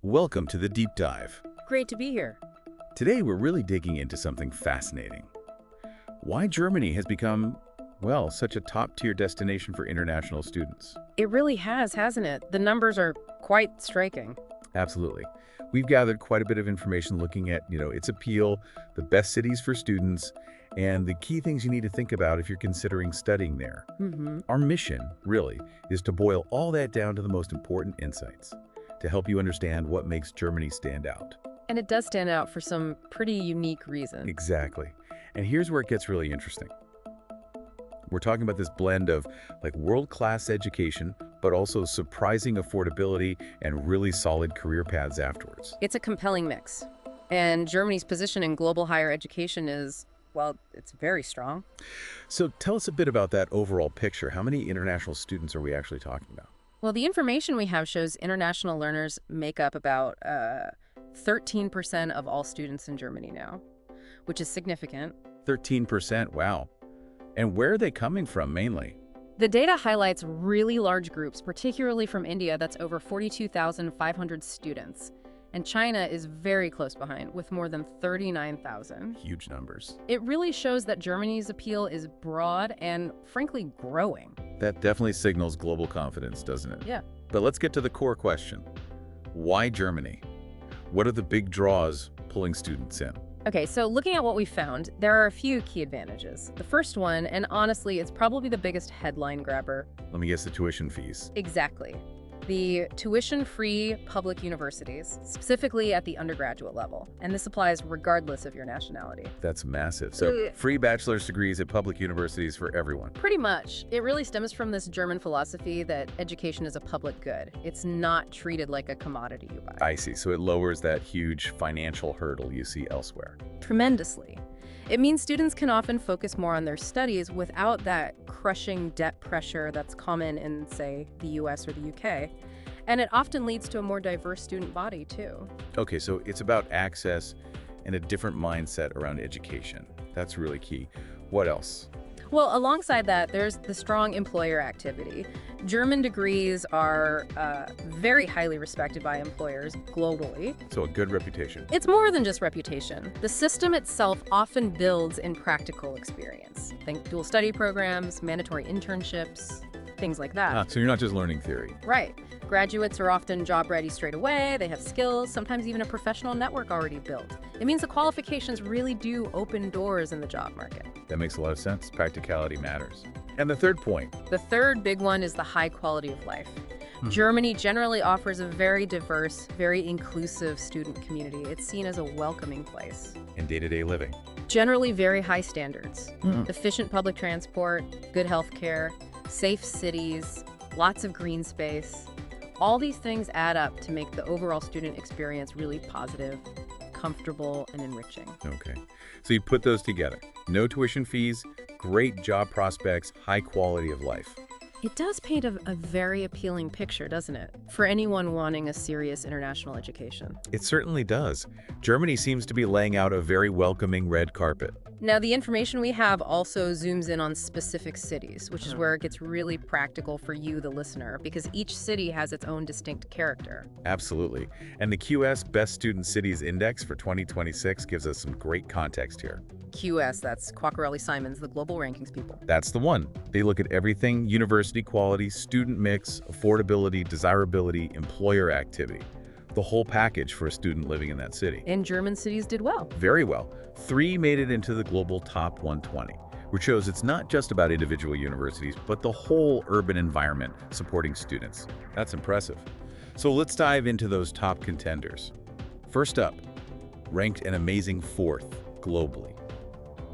Welcome to the Deep Dive. Great to be here. Today we're really digging into something fascinating. Why Germany has become, well, such a top-tier destination for international students. It really has, hasn't it? The numbers are quite striking. Absolutely. We've gathered quite a bit of information looking at, its appeal, the best cities for students, and the key things you need to think about if you're considering studying there. Our mission, really, is to boil all that down to the most important insights, to help you understand what makes Germany stand out. And it does stand out for some pretty unique reasons. Exactly. And here's where it gets really interesting. We're talking about this blend of world-class education, but also surprising affordability and really solid career paths afterwards. It's a compelling mix. And Germany's position in global higher education is, well, it's very strong. So tell us a bit about that overall picture. How many international students are we actually talking about? Well, the information we have shows international learners make up about 13% of all students in Germany now, which is significant. 13%, wow. And where are they coming from mainly? The data highlights really large groups, particularly from India, that's over 42,500 students. And China is very close behind, with more than 39,000. Huge numbers. It really shows that Germany's appeal is broad and, frankly, growing. That definitely signals global confidence, doesn't it? Yeah. But let's get to the core question. Why Germany? What are the big draws pulling students in? Okay, so looking at what we found, there are a few key advantages. The first one, and honestly, it's probably the biggest headline grabber. Let me guess, the tuition fees. Exactly. The tuition-free public universities, specifically at the undergraduate level. And this applies regardless of your nationality. That's massive. So free bachelor's degrees at public universities for everyone. Pretty much. It really stems from this German philosophy that education is a public good. It's not treated like a commodity you buy. I see. So it lowers that huge financial hurdle you see elsewhere. Tremendously. It means students can often focus more on their studies without that crushing debt pressure that's common in, say, the US or the UK. And it often leads to a more diverse student body, too. Okay, so it's about access and a different mindset around education. That's really key. What else? Well, alongside that, there's the strong employer activity. German degrees are very highly respected by employers globally. So a good reputation. It's more than just reputation. The system itself often builds in practical experience. Think dual study programs, mandatory internships, things like that. So you're not just learning theory. Right. Graduates are often job-ready straight away. They have skills, sometimes even a professional network already built. It means the qualifications really do open doors in the job market. That makes a lot of sense. Practicality matters. And the third point? The third big one is the high quality of life. Germany generally offers a very diverse, very inclusive student community. It's seen as a welcoming place. In day-to-day living. Generally very high standards. Efficient public transport, good health care, safe cities, lots of green space. All these things add up to make the overall student experience really positive, comfortable, and enriching. Okay. So you put those together. No tuition fees, great job prospects, high quality of life. It does paint a very appealing picture, doesn't it? For anyone wanting a serious international education. It certainly does. Germany seems to be laying out a very welcoming red carpet. Now, the information we have also zooms in on specific cities, which is where it gets really practical for you, the listener, because each city has its own distinct character. Absolutely. And the QS Best Student Cities Index for 2026 gives us some great context here. QS, that's Quacquarelli-Simons, the global rankings people. That's the one. They look at everything: university quality, student mix, affordability, desirability, employer activity. The whole package for a student living in that city. And German cities did well. Very well. 3 made it into the global top 120, which shows it's not just about individual universities, but the whole urban environment supporting students. That's impressive. So let's dive into those top contenders. First up, ranked an amazing 4th globally,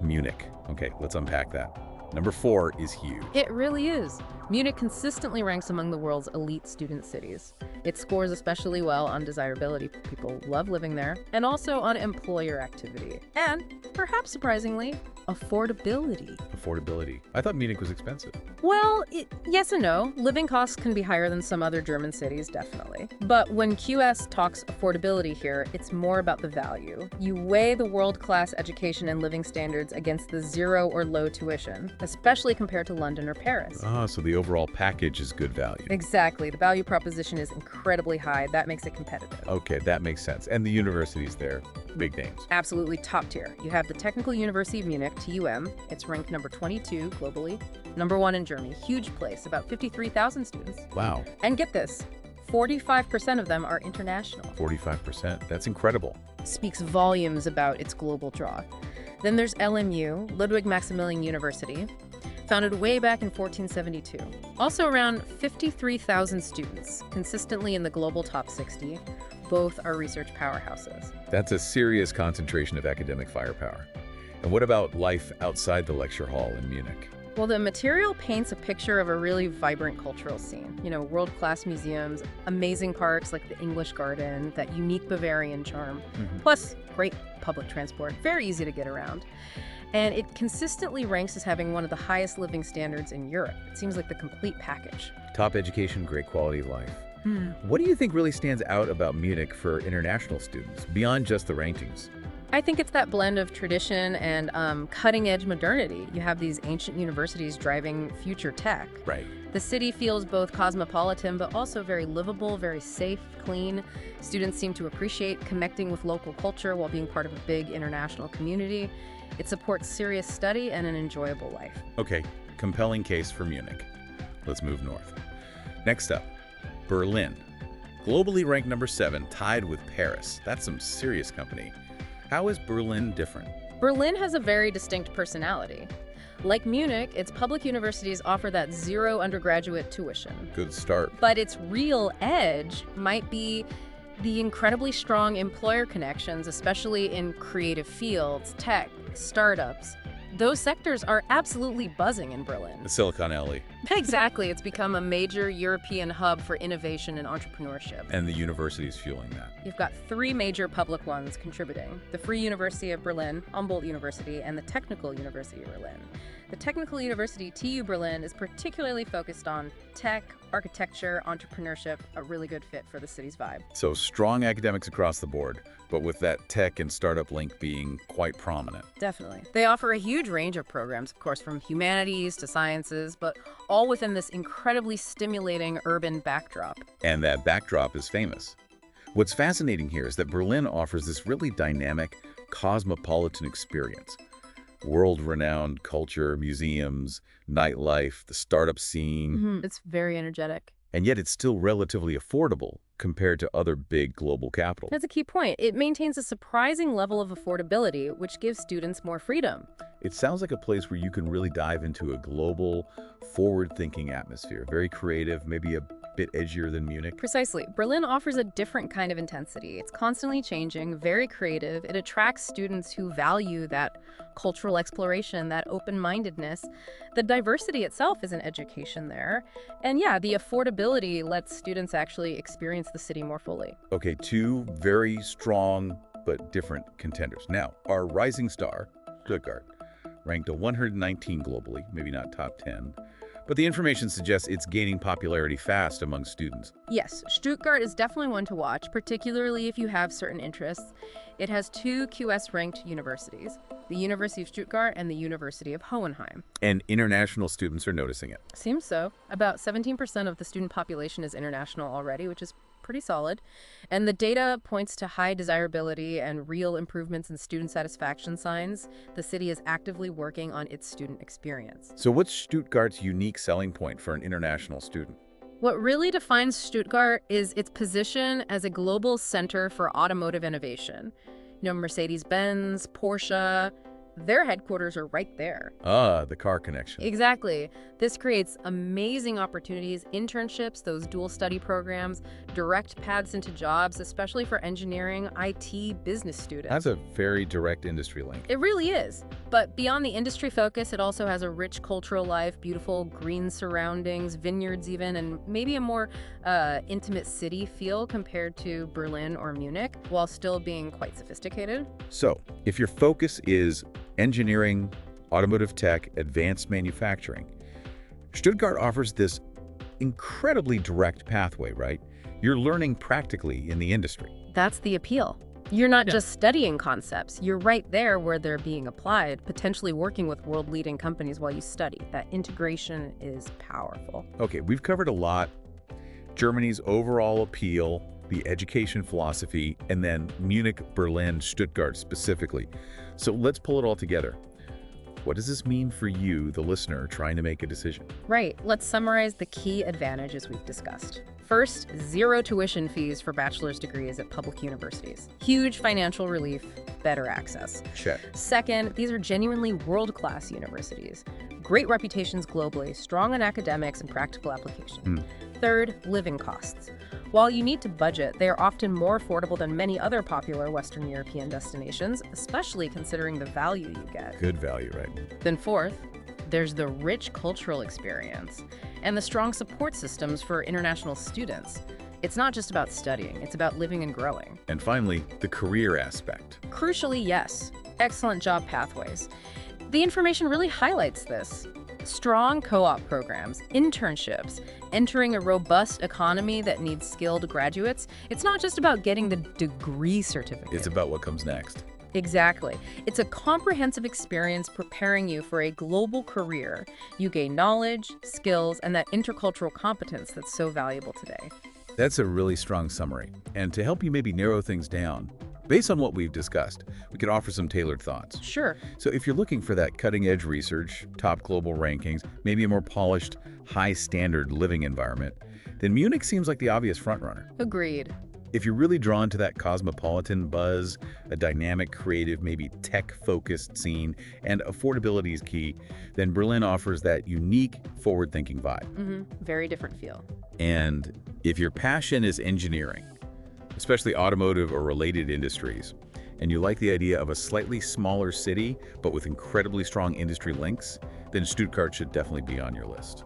Munich. Okay, let's unpack that. Number 4 is huge. It really is. Munich consistently ranks among the world's elite student cities. It scores especially well on desirability. People love living there. And also on employer activity. And, perhaps surprisingly, affordability. Affordability. I thought Munich was expensive. Well, yes and no. Living costs can be higher than some other German cities, definitely. But when QS talks affordability here, it's more about the value. You weigh the world-class education and living standards against the zero or low tuition, especially compared to London or Paris. So the overall package is good value. Exactly. The value proposition is incredibly high. That makes it competitive. Okay, that makes sense. And the universities there, big names. Absolutely top tier. You have the Technical University of Munich, TUM. It's ranked number 22 globally, number 1 in Germany. Huge place, about 53,000 students. Wow. And get this, 45% of them are international. 45%. That's incredible. Speaks volumes about its global draw. Then there's LMU, Ludwig Maximilian University, founded way back in 1472. Also around 53,000 students, consistently in the global top 60. Both are research powerhouses. That's a serious concentration of academic firepower. And what about life outside the lecture hall in Munich? Well, the material paints a picture of a really vibrant cultural scene. You know, world-class museums, amazing parks like the English Garden, that unique Bavarian charm, plus great public transport, very easy to get around. And it consistently ranks as having one of the highest living standards in Europe. It seems like the complete package. Top education, great quality of life. What do you think really stands out about Munich for international students, beyond just the rankings? I think it's that blend of tradition and cutting-edge modernity. You have these ancient universities driving future tech. Right. The city feels both cosmopolitan, but also very livable, very safe, clean. Students seem to appreciate connecting with local culture while being part of a big international community. It supports serious study and an enjoyable life. Okay, compelling case for Munich. Let's move north. Next up, Berlin. Globally ranked number 7, tied with Paris. That's some serious company. How is Berlin different? Berlin has a very distinct personality. Like Munich, its public universities offer that zero undergraduate tuition. Good start. But its real edge might be the incredibly strong employer connections, especially in creative fields, tech, startups. Those sectors are absolutely buzzing in Berlin. The Silicon Alley. Exactly. It's become a major European hub for innovation and entrepreneurship. And the universities fueling that. You've got 3 major public ones contributing: the Free University of Berlin, Humboldt University, and the Technical University of Berlin. The Technical University, TU Berlin, is particularly focused on tech, architecture, entrepreneurship, a really good fit for the city's vibe. So strong academics across the board, but with that tech and startup link being quite prominent. Definitely. They offer a huge range of programs, of course, from humanities to sciences, but all within this incredibly stimulating urban backdrop. And that backdrop is famous. What's fascinating here is that Berlin offers this really dynamic, cosmopolitan experience. World-renowned culture, museums, nightlife, the startup scene. It's very energetic. And yet it's still relatively affordable compared to other big global capitals. That's a key point. It maintains a surprising level of affordability, which gives students more freedom. It sounds like a place where you can really dive into a global, forward-thinking atmosphere. Very creative, maybe a bit edgier than Munich. Precisely. Berlin offers a different kind of intensity. It's constantly changing, very creative. It attracts students who value that cultural exploration, that open-mindedness. The diversity itself is an education there. And yeah, the affordability lets students actually experience the city more fully. Okay, 2 very strong but different contenders. Now, our rising star, Stuttgart, ranked a 119 globally, maybe not top 10. But the information suggests it's gaining popularity fast among students. Yes, Stuttgart is definitely one to watch, particularly if you have certain interests. It has 2 QS-ranked universities, the University of Stuttgart and the University of Hohenheim. And international students are noticing it. Seems so. About 17% of the student population is international already, which is pretty solid. And the data points to high desirability and real improvements in student satisfaction signs. The city is actively working on its student experience. So what's Stuttgart's unique selling point for an international student? What really defines Stuttgart is its position as a global center for automotive innovation. You know, Mercedes-Benz, Porsche, their headquarters are right there. Ah, the car connection. Exactly. This creates amazing opportunities, internships, those dual study programs, direct paths into jobs, especially for engineering, IT, business students. That's a very direct industry link. It really is. But beyond the industry focus, it also has a rich cultural life, beautiful green surroundings, vineyards even, and maybe a more intimate city feel compared to Berlin or Munich, while still being quite sophisticated. So, if your focus is engineering, automotive tech, advanced manufacturing, Stuttgart offers this incredibly direct pathway, right? You're learning practically in the industry. That's the appeal. You're not Yeah. just studying concepts, you're right there where they're being applied, potentially working with world-leading companies while you study. That integration is powerful. Okay, we've covered a lot. Germany's overall appeal, the education philosophy, and then Munich, Berlin, Stuttgart specifically. So let's pull it all together. What does this mean for you, the listener, trying to make a decision? Right, let's summarize the key advantages we've discussed. First, zero tuition fees for bachelor's degrees at public universities. Huge financial relief, better access. Check. Second, these are genuinely world-class universities. Great reputations globally, strong in academics and practical application. Third, living costs. While you need to budget, they are often more affordable than many other popular Western European destinations, especially considering the value you get. Good value, right? Then fourth, there's the rich cultural experience and the strong support systems for international students. It's not just about studying, it's about living and growing. And finally, the career aspect. Crucially, yes, excellent job pathways. The information really highlights this. Strong co-op programs, internships, entering a robust economy that needs skilled graduates. It's not just about getting the degree certificate. It's about what comes next. Exactly. It's a comprehensive experience preparing you for a global career. You gain knowledge, skills, and that intercultural competence that's so valuable today. That's a really strong summary. And to help you maybe narrow things down, based on what we've discussed, we could offer some tailored thoughts. Sure. So if you're looking for that cutting-edge research, top global rankings, maybe a more polished, high-standard living environment, then Munich seems like the obvious frontrunner. Agreed. If you're really drawn to that cosmopolitan buzz, a dynamic, creative, maybe tech-focused scene, and affordability is key, then Berlin offers that unique, forward-thinking vibe. Very different feel. And if your passion is engineering, especially automotive or related industries, and you like the idea of a slightly smaller city, but with incredibly strong industry links, then Stuttgart should definitely be on your list.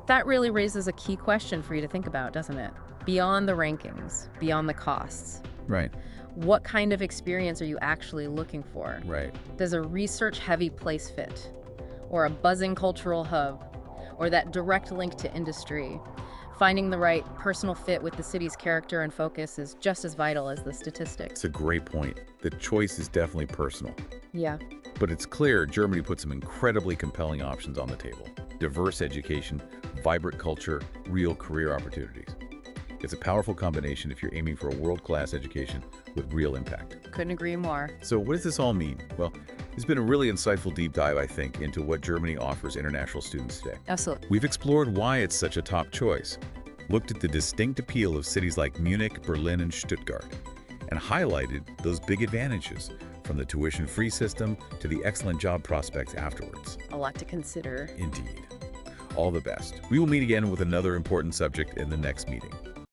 That really raises a key question for you to think about, doesn't it? Beyond the rankings, beyond the costs, Right, what kind of experience are you actually looking for? right. Does a research-heavy place fit? Or a buzzing cultural hub? Or that direct link to industry? Finding the right personal fit with the city's character and focus is just as vital as the statistics. It's a great point. The choice is definitely personal. Yeah. But it's clear Germany put some incredibly compelling options on the table. Diverse education, vibrant culture, real career opportunities. It's a powerful combination if you're aiming for a world-class education with real impact. Couldn't agree more. So what does this all mean? Well, it's been a really insightful deep dive, I think, into what Germany offers international students today. Absolutely. We've explored why it's such a top choice, looked at the distinct appeal of cities like Munich, Berlin, and Stuttgart, and highlighted those big advantages, from the tuition-free system to the excellent job prospects afterwards. A lot to consider. Indeed. All the best. We will meet again with another important subject in the next meeting.